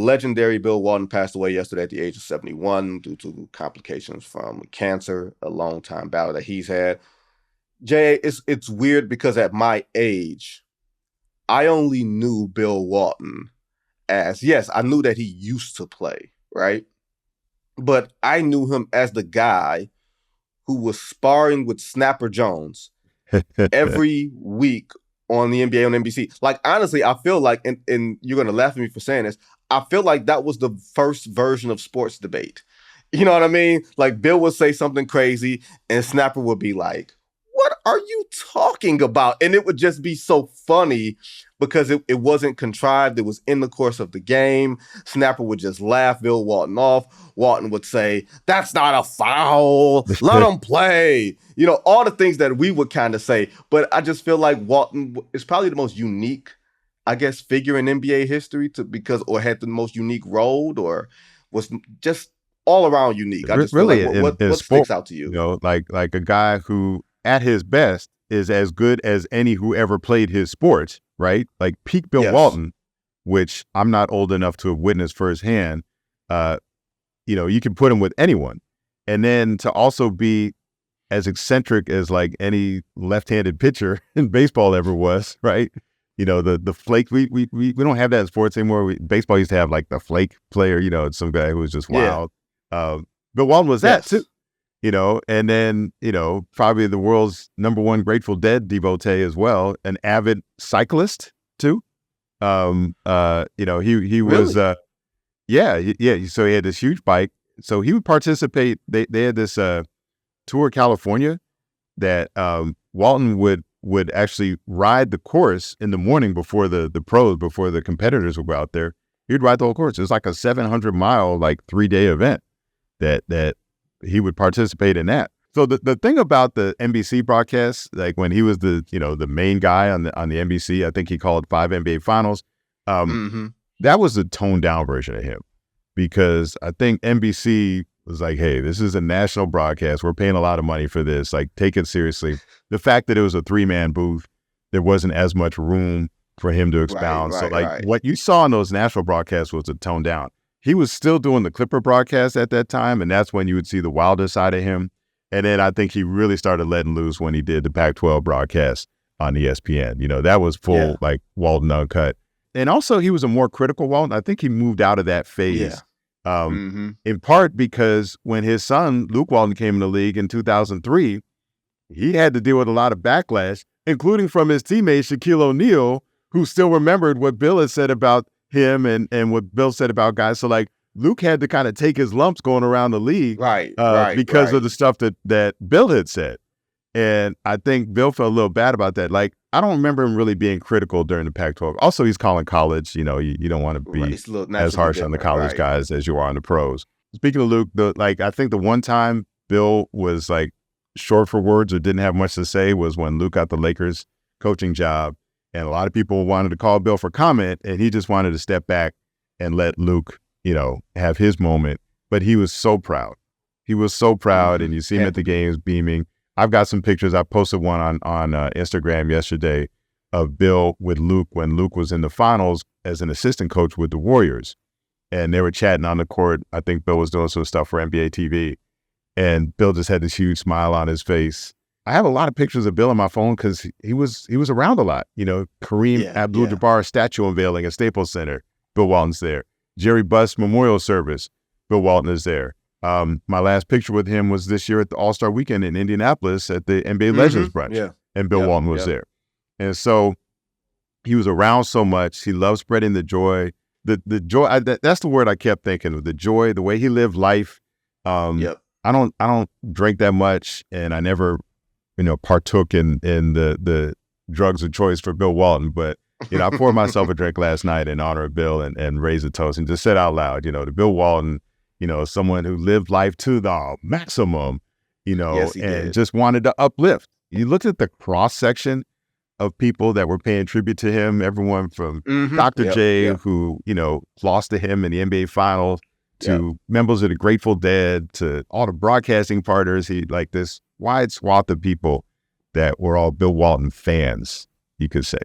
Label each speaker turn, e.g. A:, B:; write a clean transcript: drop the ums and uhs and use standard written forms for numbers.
A: legendary Bill Walton passed away yesterday at the age of 71 due to complications from cancer, a long time battle that he's had. Jay, it's weird because at my age, I only knew Bill Walton as, yes, I knew that he used to play, right? But I knew him as the guy who was sparring with Snapper Jones every week on the NBA on NBC. Like, honestly, I feel like, and you're going to laugh at me for saying this, I feel like that was the first version of sports debate. You know what I mean? Like, Bill would say something crazy and Snapper would be like, what are you talking about? And it would just be so funny because it wasn't contrived. It was in the course of the game. Snapper would just laugh Bill Walton off. Walton would say, that's not a foul. Let him play. You know, all the things that we would kind of say. But I just feel like Walton is probably the most unique, I guess, figure in NBA history or had the most unique role or was just all around unique. I just
B: really
A: feel like what
B: sport,
A: sticks out to you?
B: You know, like a guy who at his best is as good as any who ever played his sport, right? Like peak Bill Walton, which I'm not old enough to have witnessed firsthand. You know, you can put him with anyone. And then to also be as eccentric as like any left-handed pitcher in baseball ever was, right? You know, the flake, we don't have that in sports anymore. Baseball used to have like the flake player, you know, some guy who was just wild. Bill Walton was that too. You know, and then, you know, probably the world's #1 Grateful Dead devotee as well, an avid cyclist too. You know, he was, so he had this huge bike. So he would participate. They had this Tour California that Walton would actually ride the course in the morning before the pros, before the competitors would go out there. He'd ride the whole course. It was like a 700-mile, like 3-day event that he would participate in that. So the thing about the NBC broadcast, like when he was the main guy on the NBC, I think he called 5 NBA finals. That was the toned down version of him, because I think NBC was like, hey, this is a national broadcast. We're paying a lot of money for this. Like, take it seriously. The fact that it was a 3-man booth, there wasn't as much room for him to expound. What you saw in those national broadcasts was a tone down. He was still doing the Clipper broadcast at that time, and that's when you would see the wilder side of him. And then I think he really started letting loose when he did the Pac-12 broadcast on ESPN. You know, that was full, like, Walton uncut. And also, he was a more critical Walton. I think he moved out of that phase, in part because when his son, Luke Walton, came in the league in 2003, he had to deal with a lot of backlash, including from his teammate, Shaquille O'Neal, who still remembered what Bill had said about him and what Bill said about guys. So like Luke had to kind of take his lumps going around the league because of the stuff that Bill had said. And I think Bill felt a little bad about that. Like, I don't remember him really being critical during the Pac-12. Also, he's calling college. You know, you don't want to be as harsh on the college guys as you are on the pros. Speaking of Luke, I think the one time Bill was like short for words or didn't have much to say was when Luke got the Lakers coaching job. And a lot of people wanted to call Bill for comment, and he just wanted to step back and let Luke, you know, have his moment. But he was so proud. He was so proud, and you see him at the games beaming. I've got some pictures. I posted one on Instagram yesterday of Bill with Luke when Luke was in the finals as an assistant coach with the Warriors. And they were chatting on the court. I think Bill was doing some stuff for NBA TV. And Bill just had this huge smile on his face. I have a lot of pictures of Bill on my phone because he was around a lot. You know, Kareem Abdul-Jabbar statue unveiling at Staples Center, Bill Walton's there. Jerry Buss memorial service, Bill Walton is there. My last picture with him was this year at the All-Star Weekend in Indianapolis at the NBA Legends Brunch, and Bill Walton was there. And so he was around so much. He loved spreading the joy. The joy, that's the word I kept thinking of, the joy, the way he lived life. I don't drink that much, and I never, you know, partook in the drugs of choice for Bill Walton. But, you know, I poured myself a drink last night in honor of Bill and raised a toast and just said out loud, you know, to Bill Walton, you know, someone who lived life to the maximum, you know, and just wanted to uplift. You looked at the cross section of people that were paying tribute to him, everyone from Dr. J, who, you know, lost to him in the NBA Finals, to members of the Grateful Dead, to all the broadcasting partners. He, like, this wide swath of people that were all Bill Walton fans, you could say.